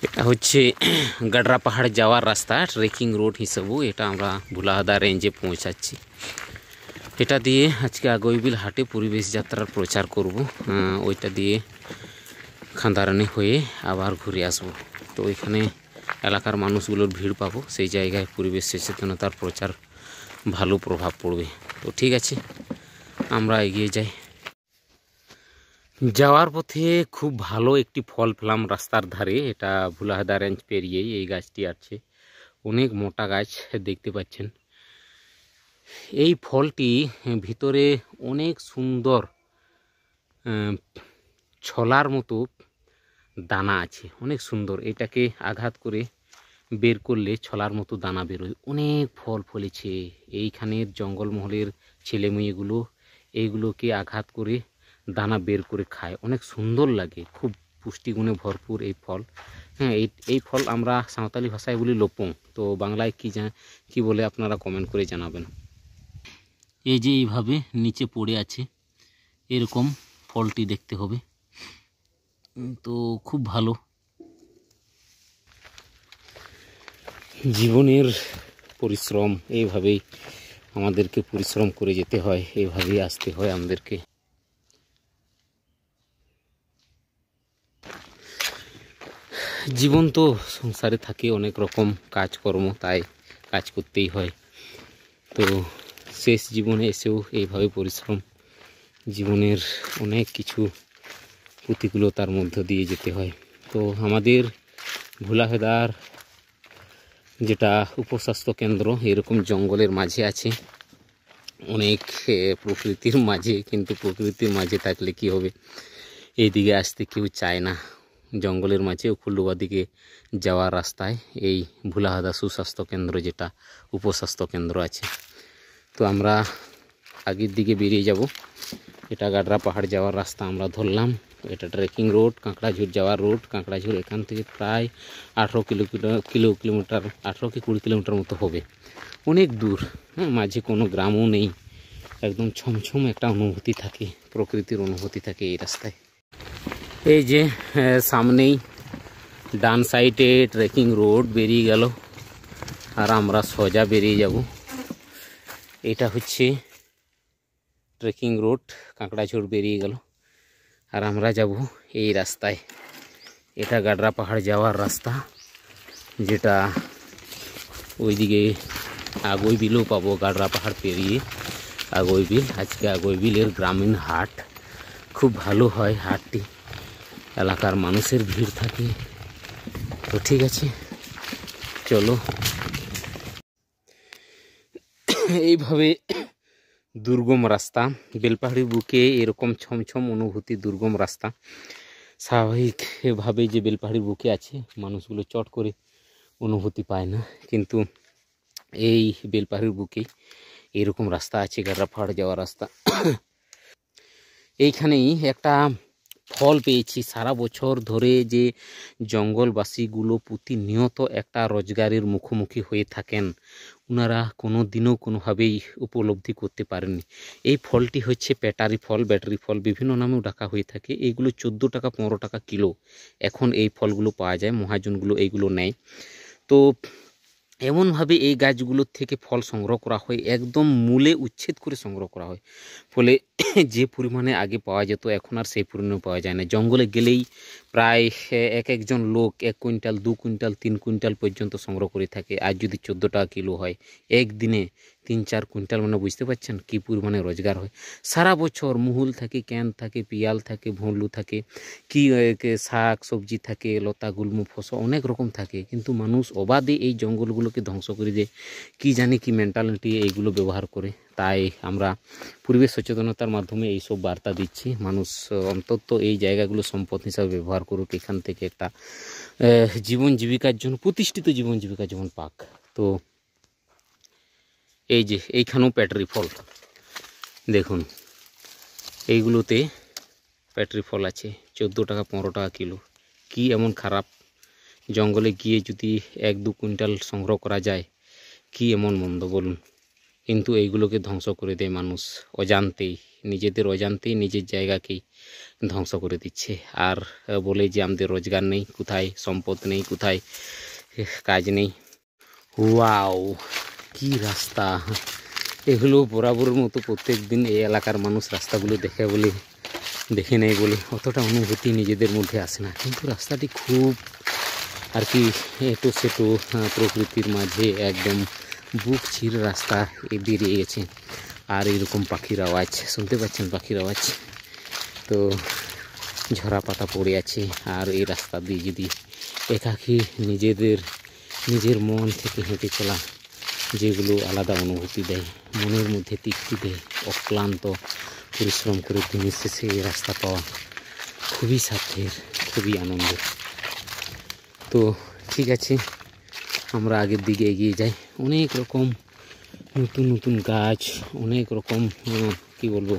এটা হচ্ছে গাডরা পাহাড় যাওয়ার রাস্তা, ট্রেকিং রোড হিসেবে এটা আমরা ভুলাহাদা রেঞ্জে পৌঁছাচ্ছি। এটা দিয়ে আজকে আগৈবিল হাটে পরিবেশ যাত্রার প্রচার করব, ওইটা দিয়ে খান্দারানি হয়ে আবার ঘুরে আসব। তো ওইখানে এলাকার মানুষগুলোর ভিড় পাবো, সেই জায়গায় পরিবেশ সচেতনতার প্রচার ভালো প্রভাব পড়বে। তো ঠিক আছে, আমরা এগিয়ে যাই। যাওয়ার পথে খুব ভালো একটি ফল পেলাম রাস্তার ধারে। এটা ভুলাহাদা রেঞ্জ পেরিয়েই এই গাছটি আছে, অনেক মোটা গাছ দেখতে পাচ্ছেন। এই ফলটি ভিতরে অনেক সুন্দর ছলার মতো দানা আছে, অনেক সুন্দর। এটাকে আঘাত করে বের করলে ছলার মতো দানা বেরোয়। অনেক ফল ফলেছে। এইখানের জঙ্গলমহলের ছেলে মেয়েগুলো এইগুলোকে আঘাত করে দানা বের করে খায়, অনেক সুন্দর লাগে। খুব পুষ্টিগুণে ভরপুর এই ফল। হ্যাঁ, এই ফল আমরা সাঁওতালি ভাষায় বলি লোপং। তো বাংলায় কি বলে আপনারা কমেন্ট করে জানাবেন। এই যে এইভাবে নিচে পড়ে আছে, এরকম ফলটি দেখতে হবে। তো খুব ভালো। জীবনের পরিশ্রম, এইভাবেই আমাদেরকে পরিশ্রম করে যেতে হয়, এইভাবেই আসতে হয় আমাদেরকে। জীবন তো সংসারে থাকে অনেক রকম কাজকর্ম, তাই কাজ করতেই হয়। তো শেষ জীবনে এসেও এইভাবে পরিশ্রম, জীবনের অনেক কিছু প্রতিকূলতার মধ্য দিয়ে যেতে হয়। তো আমাদের ভুলাহাদার যেটা উপস্বাস্থ্য কেন্দ্র এরকম জঙ্গলের মাঝে আছে, অনেক প্রকৃতির মাঝে। কিন্তু প্রকৃতির মাঝে থাকলে কি হবে, এইদিকে আসতে কেউ চায় না। জঙ্গলের মাঝে উখুল্লুবা দিকে যাওয়ার রাস্তায় এই ভুলাহাদা সুস্বাস্থ্য কেন্দ্র, যেটা উপস্বাস্থ্য কেন্দ্র আছে। তো আমরা আগের দিকে বেরিয়ে যাব। এটা গাডরা পাহাড় যাওয়ার রাস্তা আমরা ধরলাম। এটা ট্রেকিং রোড, কাঁকড়াঝুর যাওয়ার রোড। কাঁকড়াঝুর এখান থেকে প্রায় 18 কিলোমিটার 18 কি 20 কিলোমিটার মতো হবে, অনেক দূর। হ্যাঁ, মাঝে কোনো গ্রামও নেই, একদম ছমছম একটা অনুভূতি থাকে, প্রকৃতির অনুভূতি থাকে এই রাস্তায়। এই যে সামনেই ডান সাইডে ট্রেকিং রোড বেরিয়ে গেল, আর আমরা সোজা বেরিয়ে যাব। এটা হচ্ছে ট্রেকিং রোড, কাঁকড়াঝোড় বেরিয়ে গেল, আর আমরা যাব এই রাস্তায়। এটা গাডরা পাহাড় যাওয়ার রাস্তা, যেটা ওইদিকে আগৈবিলও পাবো। গাডরা পাহাড় পেরিয়ে আগৈবিল, আজকে আগৈবিলের গ্রামীণ হাট খুব ভালো হয় হাটটি, এলাকার মানুষের ভিড় থাকে। তো ঠিক আছে, চলো। এইভাবে দুর্গম রাস্তা, বেলপাহাড়ির বুকে এরকম ছমছম অনুভূতি, দুর্গম রাস্তা। স্বাভাবিকভাবে যে বেলপাহাড়ির বুকে আছে, মানুষগুলো চট করে অনুভূতি পায় না, কিন্তু এই বেলপাহাড়ির বুকেই এরকম রাস্তা আছে, গাডরা পাহাড় যাওয়ার রাস্তা। এইখানেই একটা ফল পেয়েছি। সারা বছর ধরে যে জঙ্গলবাসীগুলো প্রতিনিয়ত একটা রোজগারের মুখোমুখি হয়ে থাকেন, ওনারা কোনো দিনও কোনোভাবেই উপলব্ধি করতে পারেননি। এই ফলটি হচ্ছে পেটারি ফল, ব্যাটারি ফল, বিভিন্ন নামেও ডাকা হয়ে থাকে। এইগুলো 14 টাকা 15 টাকা কিলো এখন এই ফলগুলো পাওয়া যায়। মহাজনগুলো এইগুলো নেয়। তো এমনভাবে এই গাছগুলোর থেকে ফল সংগ্রহ করা হয়, একদম মূলে উচ্ছেদ করে সংগ্রহ করা হয়। ফলে যে পরিমাণে আগে পাওয়া যেত, এখন আর সেই পরিমাণে পাওয়া যায় না। জঙ্গলে গেলেই প্রায় একজন লোক 1 কুইন্টাল 2 কুইন্টাল 3 কুইন্টাল পর্যন্ত সংগ্রহ করে থাকে। আর যদি 14 টাকা কিলো হয়, একদিনে 3-4 কুইন্টাল, মানে বুঝতে পারছেন কী পরিমাণে রোজগার হয়। সারা বছর মুহুল থাকে, ক্যান থাকে, পিয়াল থাকে, ভুঁলু থাকে, কি শাক সবজি থাকে, লতা গুল্ম ফসল অনেক রকম থাকে। কিন্তু মানুষ অবাধে এই জঙ্গলগুলোকে ধ্বংস করে দেয়। কি জানি কি মেন্টালিটি এইগুলো ব্যবহার করে। তাই আমরা পরিবেশ সচেতনতার মাধ্যমে এইসব বার্তা দিচ্ছি, মানুষ অন্তত এই জায়গাগুলো সম্পদ হিসাবে ব্যবহার করুক, এখান থেকে একটা জীবন জীবিকার জন্য, প্রতিষ্ঠিত জীবন জীবিকা যেমন পাক। তো এই যে এইখানেও ব্যাটারি ফল দেখুন, এইগুলোতে ব্যাটারি ফল আছে 14 টাকা 15 টাকা কিলো। কি এমন খারাপ, জঙ্গলে গিয়ে যদি 1-2 কুইন্টাল সংগ্রহ করা যায়, কি এমন মন্দ বলুন। কিন্তু এইগুলোকে ধ্বংস করে দেয় মানুষ অজান্তেই, নিজেদের অজান্তেই নিজের জায়গাকেই ধ্বংস করে দিচ্ছে। আর বলে যে আমাদের রোজগার নেই, কোথায় সম্পদ নেই, কোথায় কাজ নেই। ওয়াও, কি রাস্তা! এগুলো বরাবরের মতো প্রত্যেক দিন এই এলাকার মানুষ রাস্তাগুলো দেখে নেই বলে অতটা অনুভূতি নিজেদের মধ্যে আসে না। কিন্তু রাস্তাটি খুব আর কি এটো সেটো প্রকৃতির মাঝে একদম বুক চির রাস্তা বেরিয়ে গেছে। আর এরকম পাখির আওয়াজ শুনতে পাচ্ছেন, পাখির আওয়াজ। তো ঝরা পাতা পড়ে আছে। আর এই রাস্তা দিয়ে যদি একাকী নিজের মন থেকে হেঁটে চলা, যেগুলো আলাদা অনুভূতি দেয়, মনের মধ্যে তৃপ্তি দেয়, অক্লান্ত পরিশ্রম করে দিনের শেষে এই রাস্তা পাওয়া খুবই সাধ্যের, খুবই আনন্দের। তো ঠিক আছে, আমরা আগের দিকে এগিয়ে যাই। অনেক রকম নতুন নতুন গাছ, অনেক রকম কি বলবো,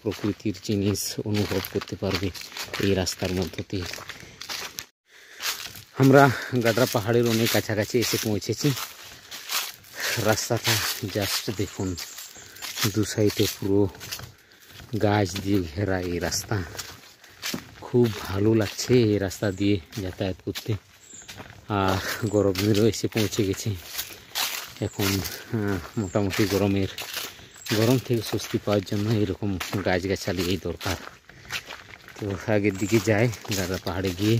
প্রকৃতির জিনিস অনুভব করতে পারবে এই রাস্তার মধ্য দিয়ে। আমরা গাডরা পাহাড়ের অনেক কাছাকাছি এসে পৌঁছেছি। রাস্তাটা জাস্ট দেখুন, দু সাইডে পুরো গাছ দিয়ে ঘেরা এই রাস্তা। খুব ভালো লাগছে এই রাস্তা দিয়ে যাতায়াত করতে। আর গরমেরও এসে পৌঁছে গেছে। এখন মোটামুটি গরম থেকে স্বস্তি পাওয়ার জন্য এরকম গাছগাছালি এই দরকার। তো আগের দিকে যাই, গাডরা পাহাড়ে গিয়ে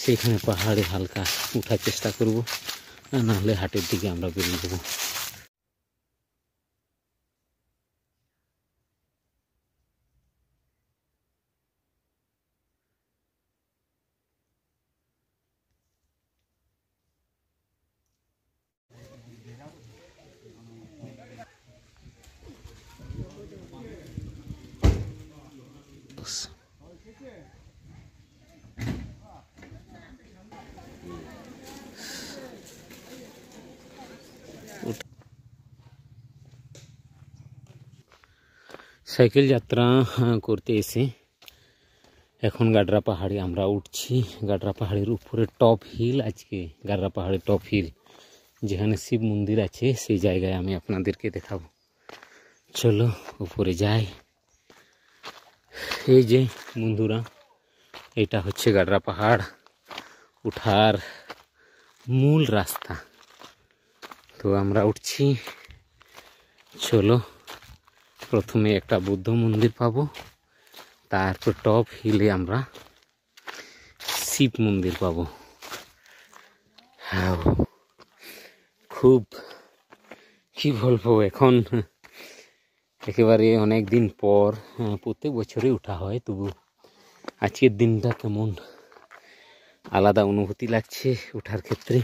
সেখানে পাহাড়ে হালকা উঠার চেষ্টা করব, নাহলে হাটের দিকে আমরা বেরিয়ে দেবো। সাইকেল যাত্রা করতে এসে এখন গাডরা পাহাড়ে আমরা উঠছি। গাডরা পাহাড়ের উপরে টপ হিল, আজকে গাডরা পাহাড়ের টপ হিল যেখানে শিব মন্দির আছে, সেই জায়গায় আমি আপনাদেরকে দেখাবো। চলো উপরে যাই। এই যে বন্ধুরা, এটা হচ্ছে গাডরা পাহাড় উঠার মূল রাস্তা। তো আমরা উঠছি। চলো, প্রথমে একটা বুদ্ধ মন্দির পাবো, তারপর টপ হিলে আমরা শিব মন্দির পাবো। হ্যাঁ, খুব কি বলবো, এখন একেবারে অনেক দিন পর, প্রত্যেক বছরে উঠা হয়, তবু আজকের দিনটা কেমন আলাদা অনুভূতি লাগছে ওঠার ক্ষেত্রে।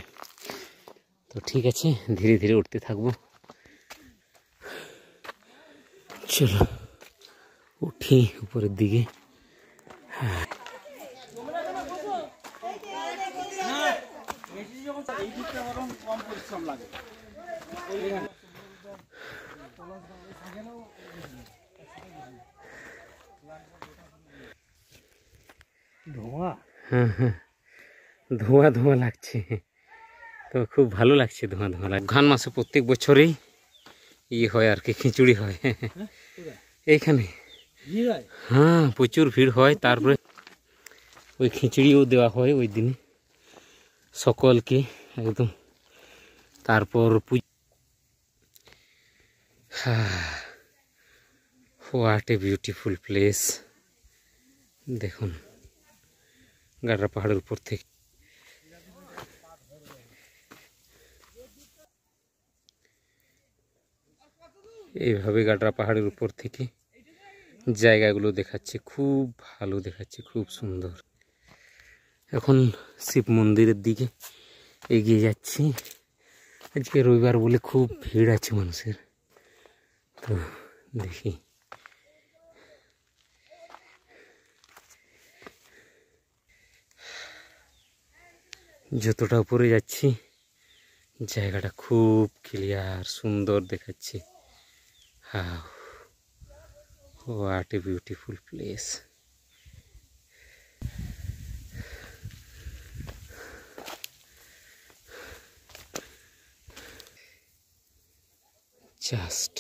তো ঠিক আছে, ধীরে ধীরে উঠতে থাকবো। চলো উঠি উপরের দিকে। ধোঁয়া ধোঁয়া লাগছে, তো খুব ভালো লাগছে। ধোঁয়া ধোঁয়া লাগছে। ঘান মাসে প্রত্যেক বছরেই হয় আর কি, খিচুড়ি হয় এইখানে। হ্যাঁ, প্রচুর ভিড় হয়। তারপরে ওই খিচুড়িও দেওয়া হয় ওই দিনে সকলকে একদম। তারপর হোয়াট এ বিউটিফুল প্লেস। দেখুন গাডরা পাহাড়ের উপর থেকে এইভাবে গাডরা পাহাড়ের উপর থেকে জায়গাগুলো দেখাচ্ছে, খুব ভালো দেখাচ্ছে, খুব সুন্দর। এখন শিব মন্দিরের দিকে এগিয়ে যাচ্ছি। আজকে রবিবার বলে খুব ভিড় আছে মানুষের। তো দেখি যতটা উপরে যাচ্ছি জায়গাটা খুব ক্লিয়ার, সুন্দর দেখাচ্ছে। হ্যাঁ, what a beautiful place. Just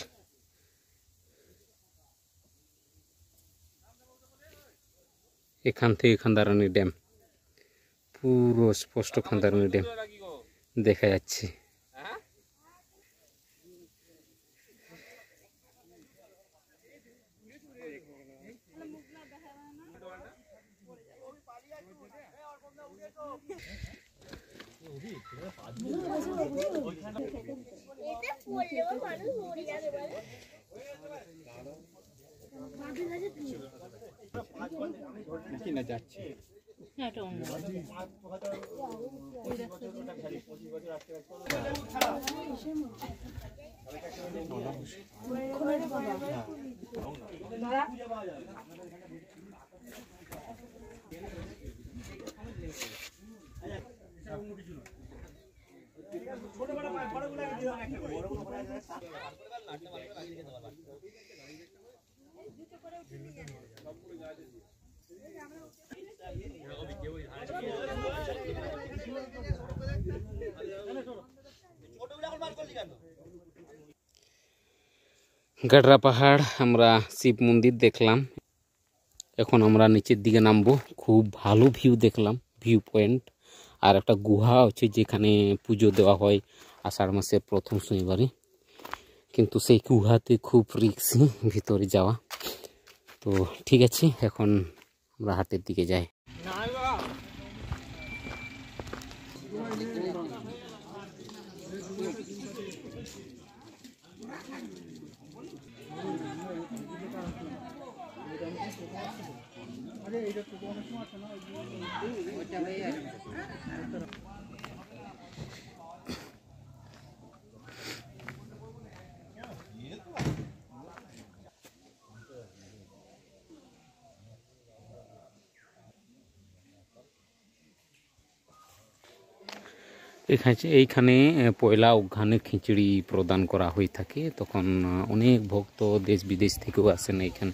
এখান থেকে খান্দারানি ড্যাম পুরো স্পষ্ট খান্দারানি ড্যাম দেখা যাচ্ছে। গাডরা পাহাড় আমরা শিব মন্দির দেখলাম। এখন আমরা নিচের দিকে নামবো। খুব ভালো ভিউ দেখলাম, ভিউ পয়েন্ট। আর একটা গুহা আছে যেখানে পুজো দেওয়া হয় আষাঢ় মাসের প্রথম শনিবারে, কিন্তু সেই গুহাতে খুব রিস্কি ভিতরে যাওয়া। তো ঠিক আছে, এখন আমরা হাটের দিকে যাই। এইখানে পয়লা অঘ্রাণে খিচুড়ি প্রদান করা হয়ে থাকে। তখন অনেক ভক্ত দেশ বিদেশ থেকেও আসেন এইখানে।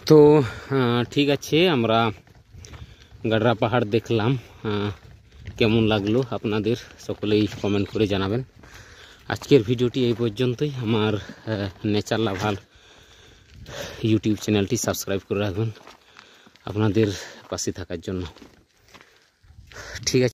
তো ঠিক আছে, আমরা গাডরা পাহাড় দেখলাম। কেমন লাগলো আপনাদের সকলেই কমেন্ট করে জানাবেন। আজকের ভিডিওটি এই পর্যন্তই। আমার নেচার লাভার ইউটিউব চ্যানেলটি সাবস্ক্রাইব করে রাখবেন আপনাদের পাশে থাকার জন্য। ঠিক আছে।